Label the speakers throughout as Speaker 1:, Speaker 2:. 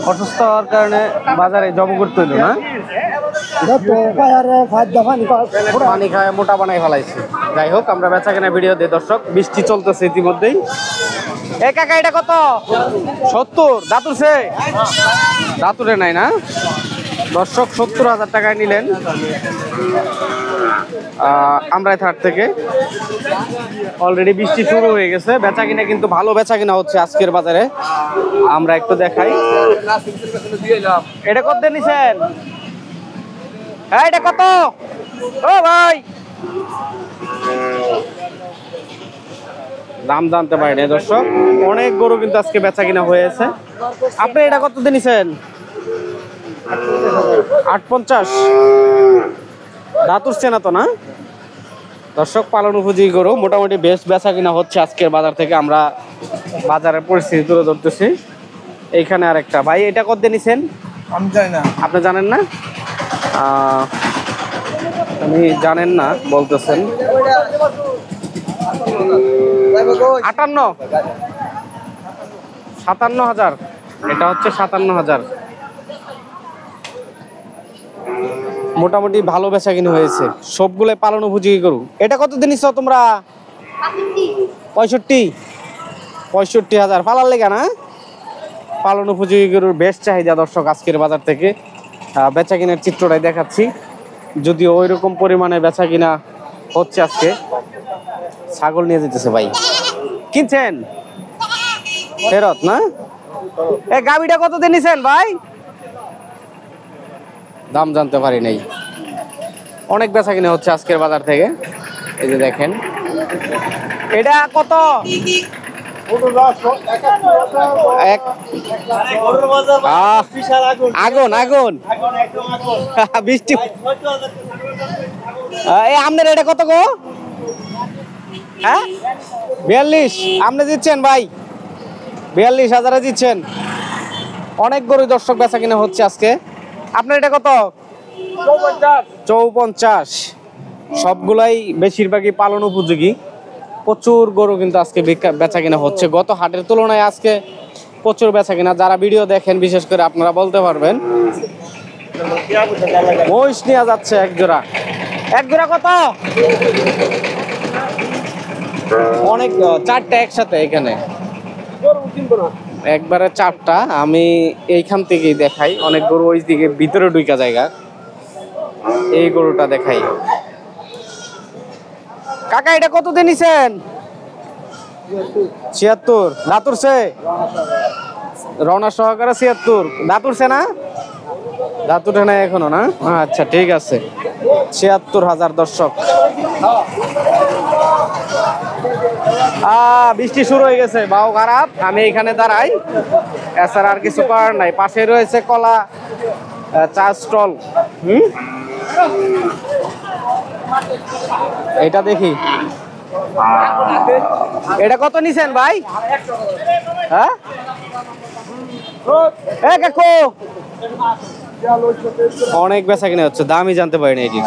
Speaker 1: অসুস্থ হওয়ার কারণে বাজারে জব করতে হইল না, পানি খায় মোটা বানাই ফেলাইছে। যাই হোক, আমরা বেচা কেনা ভিডিও দিই দর্শক। বৃষ্টি চলতেছে ইতিমধ্যেই। এ কাকা, এটা কত? 70। দাঁতুরছে? দাঁতুরে নাই না দর্শক। 70,000 টাকায় নিলেন আমরাইহাট থেকে। অলরেডি বৃষ্টি শুরু হয়ে গেছে। বেচা কিনা কিন্তু ভালো বেচা কিনা হচ্ছে আজকের বাজারে। আমরা একটু দেখাই। এটা কত নিছেন? হ্যাঁ, এটা কত? ও ভাই, দাম জানতে পারিনি দর্শক। অনেক গরু কিন্তু আজকে বেচা কিনা হয়েছে। আপনি এটা কত নিছেন? 850। দাঁত উঠছে না তো না দর্শক? পালন উপযোগী গরু মোটামুটি বেশ বেচা কিনা হচ্ছে আজকের বাজার থেকে। আমরা বাজারের পরিস্থিতি তুলে ধরতেছি। এইখানে আরেকটা ভাই, এটা কত নিছেন?
Speaker 2: আমি জানি না।
Speaker 1: আপনি জানেন না? আপনি জানেন না বলতেছেন। 58, 57,000। এটা হচ্ছে 57,000। মোটামুটি ভালো বেচা কিনে হয়েছে। সবগুলো পালন উপযোগী গরু। এটা কত দিন নিচ্ছ তোমরা? 65,000 পালার লেগে না? পালন উপযোগী গরুর বেশ চাহিদা দর্শক আজকের বাজার থেকে। বেচা কিনার চিত্রটাই দেখাচ্ছি। যদিও ওই রকম পরিমাণে বেচা কিনা হচ্ছে আজকে। ছাগল নিয়ে যেতেছে ভাই। কিনছেন? ফেরত না? এই গাবিটা কত দিন নিছেন ভাই? দাম জানতে পারি নাই। অনেক বেচা কিনা হচ্ছে আজকের বাজার থেকে। এই যে দেখেন, এটা কত? আগুন আগুন বৃষ্টি। এই আপনার এটা কত গো? হ্যাঁ, 42 আপনি দিচ্ছেন ভাই? 42,000 দিচ্ছেন। অনেক গরু দর্শক বেচা কিনা হচ্ছে আজকে। আপনার এটা কত? 54। সবগুলাই বেশিরভাগই পালন উপযোগী। প্রচুর গরু কিন্তু আজকে বেচা কিনা হচ্ছে। গত হাটের তুলনায় আজকে প্রচুর বেচা কিনা। যারা ভিডিও দেখেন বিশেষ করে আপনারা বলতে পারবেন। মহিষ নিয়ে যাচ্ছে এক জোড়া। এক জোড়া কত? অনেক, 4টা একসাথে এখানে, একবারে 4টা। আমি এইখান থেকেই দেখাই। অনেক গরু ওই দিকে ভিতরে ঢুকা জায়গা। এই গরুটা দেখাই। কাকা, এটা কত দিয়ে নিছেন? 76। দাঁত উঠছে? রওনা সহকারে 76। দাঁত উঠছে না? দাঁত উঠে নাই এখনো না? আচ্ছা, ঠিক আছে। 76,000 দর্শক। বৃষ্টি শুরু হয়ে গেছে, বাও খারাপ। আমি এখানে দাঁড়াই, এছাড়া আর কিছু করার নাই। পাশে রয়েছে কলা চা স্টল। এটা দেখি, এটা কত নিছেন ভাই? হ্যাঁ, অনেক বেচা কিনা হচ্ছে। দামই জানতে পারি না এটি।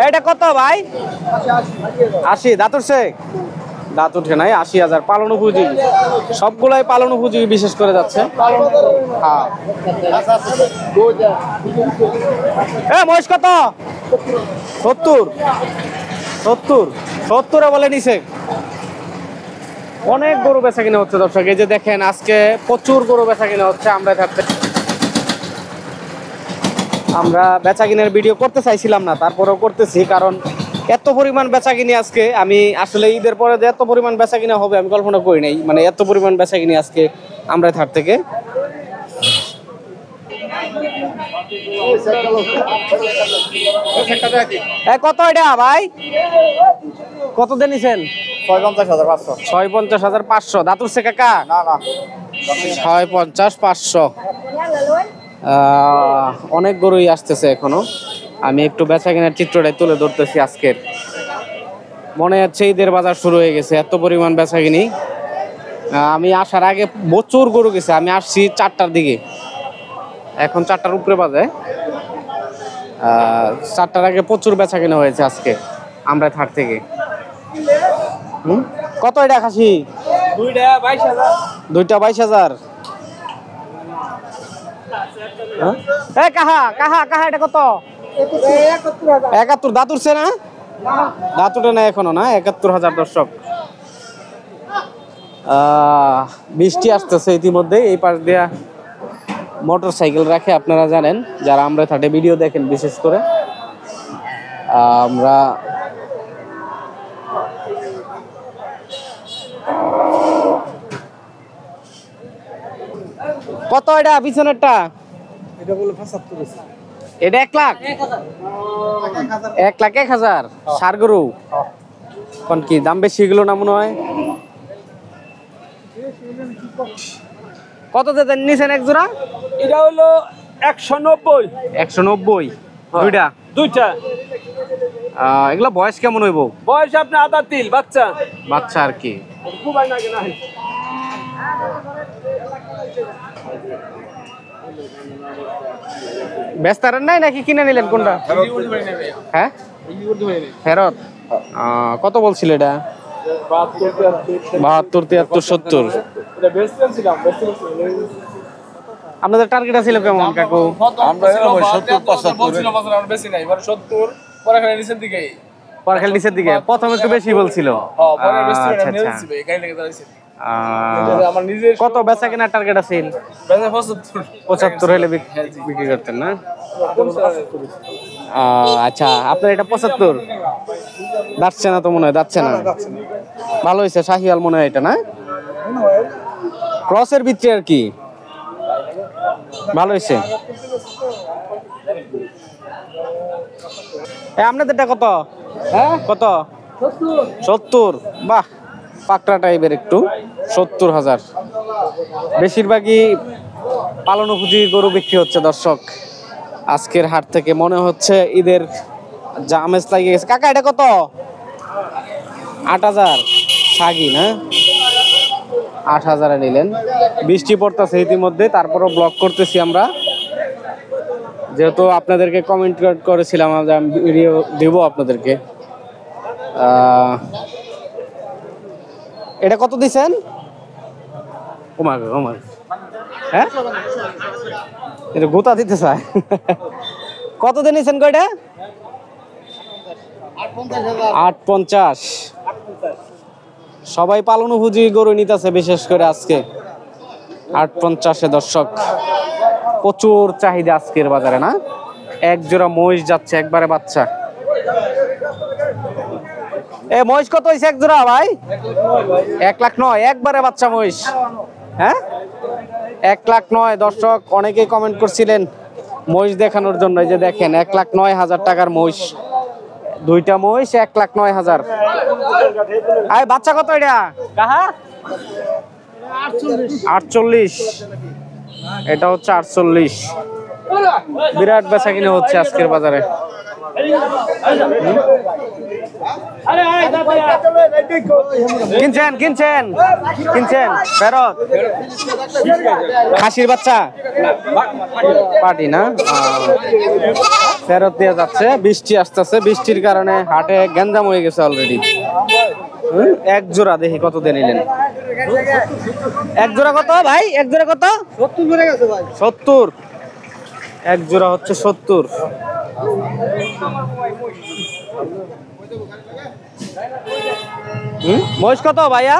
Speaker 1: এটা কত ভাই? 80। দাঁত উঠছে? দাঁত উঠে নাই। 80,000 পালন উপযোগী। সবগুলাই পালন উপযোগী বিশেষ করে যাচ্ছে। হ্যাঁ, মহিষ কত? 70 বলে নিছে। অনেক গরু বেচা কিনা হচ্ছে দর্শক। এই যে দেখেন, আজকে প্রচুর গরু বেচা কিনা হচ্ছে। আমরা বেচা কিনার ভিডিও করতে চাইছিলাম না, তারপরেও করতেছি, কারণ এত পরিমাণ বেচা কিনি আজকে। আমি আসলে ঈদের পরে যে এত পরিমাণ বেচা কিনা হবে আমি কল্পনা করি নাই। মানে এত পরিমাণ বেচা কিনি আজকে আমরাইহাট থেকে। কত এটা ভাই? কত দিয়ে নিছেন?
Speaker 2: 56,500।
Speaker 1: 56,500। দাঁত উঠছে কাকা?
Speaker 2: না না,
Speaker 1: 56,500। অনেক গরুই আসতেছে এখনো। আমি একটু বেচা কেনার চিত্রটাই তুলে ধরতেছি আজকের। মনে হচ্ছে ঈদের বাজার শুরু হয়ে গেছে, এত পরিমাণ বেচা কিনি। আমি আসার আগে প্রচুর গরু গেছে, আমি আসছি 4টার দিকে, এখন 4টার উপরে বাজে। 4টার আগে প্রচুর বেচা কিনা হয়েছে আজকে আমরা হাট থেকে। কত এটা খাসি? দুইটা 22,000। কাহা কাহা কাহা এটা কত? 71। দাঁত উঠছে না? দাঁত উঠে না এখনো না? 71,000 দর্শক। বৃষ্টি আসতেছে ইতিমধ্যে, এই পাশ দিয়া মোটর সাইকেল রাখে, আপনারা জানেন যারা আমরা থাটে ভিডিও দেখেন বিশেষ করে। আমরা কত এটা পিছনেরটা?
Speaker 2: এটা বলে 75।
Speaker 1: এটা 1 লাখ? 1,01,000 সার গরু। কোন কি দাম বেশি এগুলো না মনে হয়? কত দিতেন নিছেন এক জোড়া?
Speaker 3: এটা হলো 190।
Speaker 1: 190 দুইটা?
Speaker 3: দুইটা।
Speaker 1: এগুলা বয়স কেমন হইব?
Speaker 3: বয়স আপনার আদা তিল বাচ্চা।
Speaker 1: বাচ্চা আর কি।
Speaker 3: খুবই না কেন
Speaker 1: বেস্তারের নাই নাকি কিনে নিলেন কোনটা? হ্যাঁ ফেরত। কত বলছিল এটা? 72, 73, 70। আপনাদের টার্গেট ছিল কেমন কাকু?
Speaker 2: আমরা 70 75
Speaker 3: বেশি নাই, 70 পরে খালি নিচের দিকে।
Speaker 1: পরখাল নিচের দিকে প্রথম একটু বেশি বলছিল। আচ্ছা আচ্ছা।
Speaker 3: আমার নিজের
Speaker 1: কত বেচা কেনার টার্গেট আছে? 75 হলে বিক্রি করতেন না? আচ্ছা, আপনার এটা 75 যাচ্ছে না তো মনে হয়? যাচ্ছে না। ভালো হয়েছে, শাহিওয়াল মনে হয় এটা না? ক্রসের ভিতরে আর কি, ভালো হয়েছে। আপনাদেরটা কত? হ্যাঁ কত? 70। বাহ, পাকড়া টাইপের একটু। 70,000। বেশিরভাগই পালন উপযোগী গরু বিক্রি হচ্ছে দর্শক আজকের হাট থেকে। মনে হচ্ছে ঈদের আমেজ লাগিয়ে গেছে। কাকা এটা কত? 8,000 সাগি না? 8,000 নিলেন। বৃষ্টি পড়তেছে ইতিমধ্যে, তারপরও ব্লক করতেছি আমরা, যেহেতু আপনাদেরকে কমেন্ট করেছিলাম আমি ভিডিও দিব আপনাদেরকে। এটা কত দিছেন? ওমা ওমা, হ্যাঁ এটা গোতা দিতে চায়। কত দিয়ে নিছেন কয়টা? 850। সবাই পালন উপযোগী গরু নিতেছে বিশেষ করে আজকে 850-এ দর্শক। প্রচুর চাহিদা আজকের বাজারে না? এক জোড়া মহিষ যাচ্ছে একবারে বাচ্চা। এ মহিষ কত হয়েছে এক জোড়া ভাই? 1,09,000 একবারে বাচ্চা মহিষ। হ্যাঁ 1,09,000 দর্শক। অনেকেই কমেন্ট করছিলেন মহিষ দেখানোর জন্য, এই যে দেখেন 1,09,000 টাকার মহিষ। দুইটা মহিষ 1,09,000। আয় বাচ্চা কত এটা? কাহা 48। এটা হচ্ছে 48। বিরাট বেচা কিনে হচ্ছে আজকের বাজারে। কিনছেন কিনছেন কিনছেন ফেরত? খাসির বাচ্চা পাটি না? ফেরত দিয়ে যাচ্ছে। বৃষ্টি আসতেছে, বৃষ্টির কারণে হাটে গ্যাঞ্জাম হয়ে গেছে অলরেডি। এক জোড়া দেখি কত দিয়ে নিলেন? এক জোড়া কত ভাই? এক জোড়া কত?
Speaker 2: 70 করে গেছে ভাই।
Speaker 1: 70। এক জোড়া হচ্ছে 70। মহিষ কত ভাইয়া?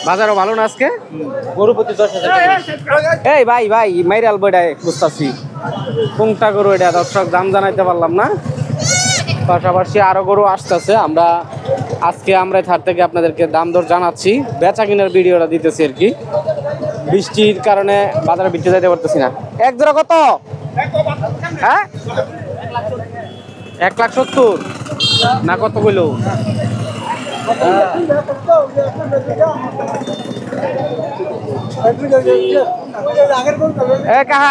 Speaker 1: বাজারও ভালো না আজকে? গরু প্রতি 10,000। এই ভাই ভাই মাইরাল বইটাই বুঝতেছি কোনটা গরু এটা দর্শক দাম জানাইতে পারলাম না। পাশাপাশি আরো গরু আসতেছে, আমরা আজকে আমরা থার থেকে আপনাদেরকে দাম দর জানাচ্ছি, বেচা কিনার ভিডিওটা দিতেছি আর কি। বৃষ্টির কারণে বাজারে বিক্রি যাইতে পারতেছি না। এক জোড়া কত? হ্যাঁ 1,70,000 না কত কইলো? এ কাহা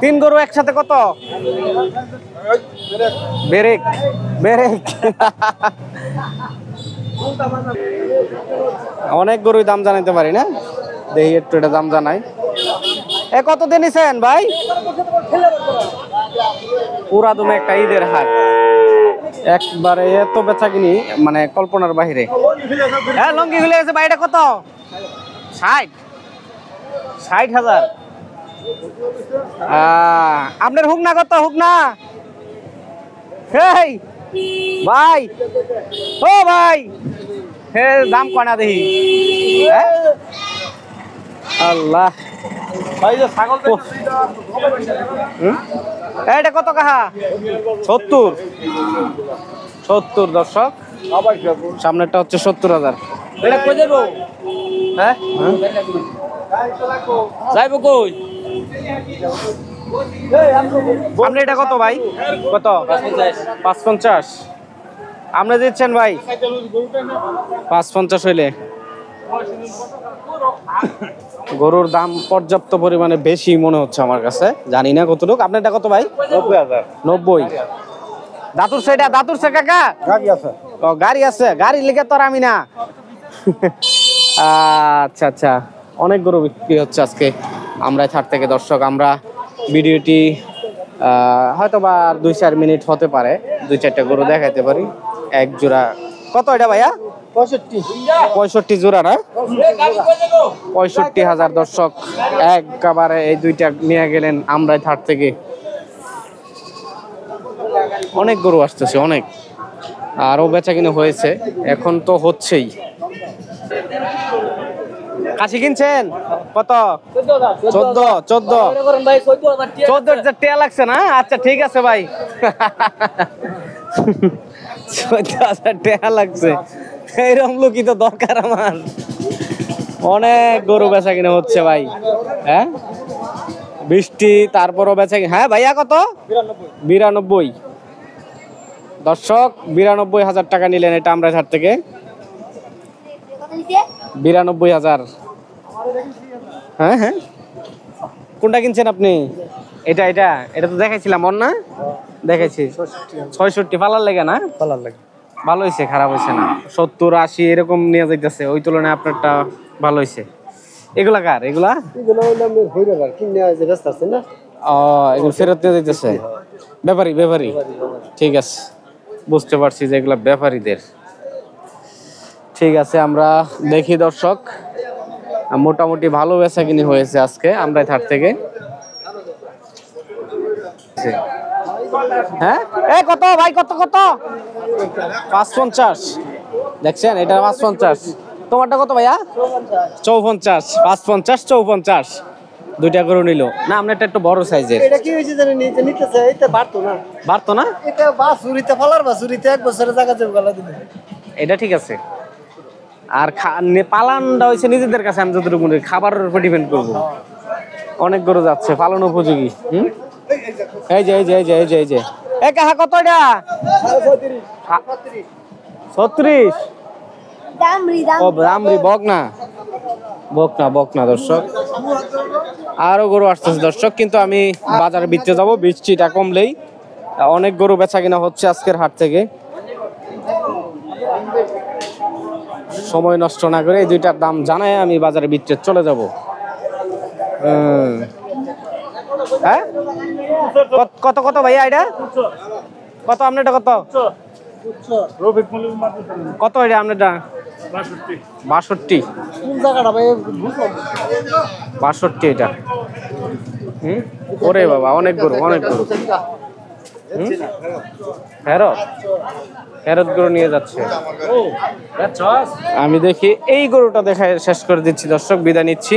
Speaker 1: তিন গরু একসাথে কত? বেরেক বেরেক অনেক গরুর দাম জানাইতে পারি না, দেখি একটু এটা দাম জানাই। এ কত দিয়ে নিছেন ভাই? পুরা তুমি একটা ঈদের হাট, একবারে এত বেচা কিনি মানে কল্পনার বাহিরে। হ্যাঁ লঙ্গি খুলে গেছে ভাই, এটা কত? 60,000। আপনার হুক না কত? হুক না ভাই ও ভাই, হে দাম কনা দেখি। আল্লাহ এটা কত কাহা? 70 দর্শক, সামনেরটা হচ্ছে 70,000। হ্যাঁ যাইবো কই? আপনি এটা কত ভাই? কত? 550। আপনি দিচ্ছেন ভাই 550 হইলে? গরুর দাম পর্যাপ্ত পরিমাণে বেশি মনে হচ্ছে আমার কাছে, জানি না কতটুকু। আপনার এটা কত ভাই? 90। দাতুর সেটা দাতুর সে কাকা
Speaker 2: গাড়ি আছে।
Speaker 1: ও গাড়ি আছে, গাড়ি লিখে তো আর আমি না। আচ্ছা আচ্ছা, অনেক গরু বিক্রি হচ্ছে আজকে আমরা ছাড় থেকে। দর্শক আমরা ভিডিওটি হয়তো বা 2-4 মিনিট হতে পারে, 2-4টা গরু দেখাইতে পারি। এক জোড়া কত এটা ভাইয়া? 65 জোড়া না? 65,000 দর্শক একবারে এই দুইটা নিয়ে গেলেন আমরা ছাড় থেকে। অনেক গরু আসতেছে, অনেক, আরও বেচা কিনে হয়েছে, এখন তো হচ্ছেই। কাশি কিনছেন কত? 14,000 টাকা লাগছে না? আচ্ছা ঠিক আছে ভাই। 14,000 টাকা লাগছে, এইরকম লোকই তো দরকার আমার। অনেক গরু বেচা কিনে হচ্ছে ভাই। হ্যাঁ বৃষ্টি তারপরও বেচা কিনে। হ্যাঁ ভাইয়া কত? 92 দর্শক, 92,000 টাকা নিলেন এটা আমরা ছাড় থেকে। 92,000। হ্যাঁ হ্যাঁ, কোনটা কিনছেন আপনি? এটা এটা এটা তো দেখাইছিলাম মন না? দেখাইছি 66 পালার লেগে না?
Speaker 2: পালার লাগে
Speaker 1: ভালো হয়েছে, খারাপ হয়েছে না। 70-80 এরকম নিয়ে যাইতেছে, ওই তুলনায় আপনারটা ভালো হয়েছে। এগুলা কার? এগুলা ও এগুলো ফেরত নিয়ে যাইতেছে ব্যাপারী ব্যাপারী। ঠিক আছে, বুঝতে পারছি যে এগুলা ব্যাপারীদের। ঠিক আছে, আমরা দেখি দর্শক, মোটামুটি ভালো বেচা কিনি হয়েছে আজকে আমরা থার থেকে। হ্যাঁ এ কত ভাই? কত কত? 550 দেখছেন, এটা 550। তোমারটা কত ভাইয়া? 54। 550 54 দুইটা গরু নিল না। আপনারটা একটু বড় সাইজের।
Speaker 2: এটা কি হইছে জানেন? নিতেছে এটা বাড়তো না,
Speaker 1: বাড়তো না।
Speaker 2: এটা বাছুরিতে ফালার বাছুরিতে এক বছরের জায়গা যাবে গলা দিবে।
Speaker 1: এটা ঠিক আছে। আর পালানটা হয়েছে নিজেদের কাছে, আমি যতটুকু মনে করি খাবারের উপর ডিপেন্ড করবো। অনেক গরু যাচ্ছে, পালন উপযোগী। এই যে এই যে এই যে এই যে এই যে এ কাহা কত এটা? 36। ও দামরি বকনা বকনা বকনা দর্শক। আরো গরু আসতেছে দর্শক, কিন্তু আমি বাজারে বিচতে যাবো, বৃষ্টিটা কমলেই। অনেক গরু বেচা কিনা হচ্ছে আজকের হাট থেকে। সময় নষ্ট না করে এই দুইটার দাম জানাই আমি বাজারে বিচতে চলে যাব। হ্যাঁ কত কত ভাইয়া এটা? কত আপনারটা? কত কত এটা আপনারটা? 62। 62 এটা। ওরে বাবা, অনেক গরু অনেক গরু। ফেরত ফেরত গরু নিয়ে যাচ্ছে। আমি দেখি এই গরুটা দেখায় শেষ করে দিচ্ছি দর্শক, বিদায় নিচ্ছি।